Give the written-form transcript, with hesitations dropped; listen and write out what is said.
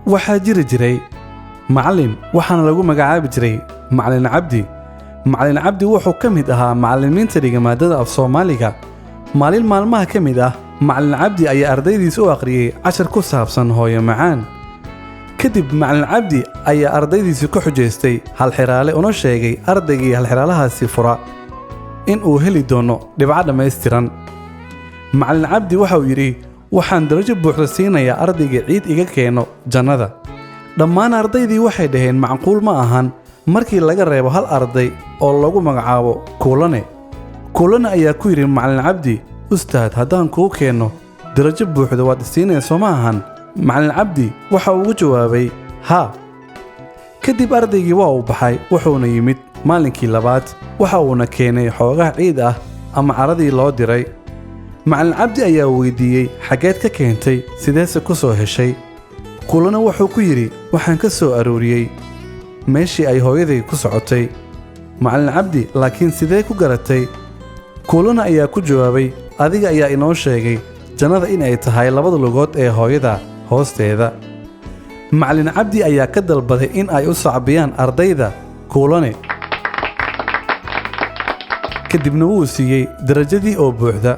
waxaa jiri jiray macallin waxaana lagu magacaabi jiray macallin cabdi. macallin cabdi wuxuu ka mid ahaa macallimiinta dhiga maadada af Soomaaliga. maalin maalmaha ka mid ah macallin cabdi ayaa ardaydiisa u akhriyay cashar ku saabsan hooyo macaan. kadib macallin cabdi ayaa ardaydiisa ku xujeystay halxiraale una sheegay ardaygii halxiraalahaasi fura in uu heli doono dhibco dhammaystiran. macallin cabdi waxa uu yidhi, waxaan darajo buuxda siinayaa ardayga ciid iga keeno jannada. dhammaan ardaydii waxay dhaheen macquul ma ahan markii laga reebo hal arday oo lagu magacaabo Kuulane. Kuulane ayaa ku yidhi macallin cabdi, ustaad haddaan kuu keenno darajo buuxda waad isiinayso ma ahan? macallin cabdi waxa uu ugu jawaabay haa. kadib ardaygii waa uu baxay wuxuuna yimid maalinkii labaad waxa uuna keenay xoogaha ciid ah ama caradii loo diray. macallin cabdi ayaa weydiiyey xaggeed ka keentay sideese ku soo heshay. Kuulane wuxuu ku yidhi, waxaan ka soo arooriyey meeshii ay hooyaday ku socotay. macallin cabdi laakiin sidee ku garatay? Kuulane ayaa ku jawaabay, adiga ayaa inoo sheegay jannada in ay tahay labada lugood ee hooyada hoosteeda. macallin cabdi ayaa ka dalbaday in ay u sacbiyaan ardayda Kuulane, kadibna wuu siiyey darajadii oo buuxda.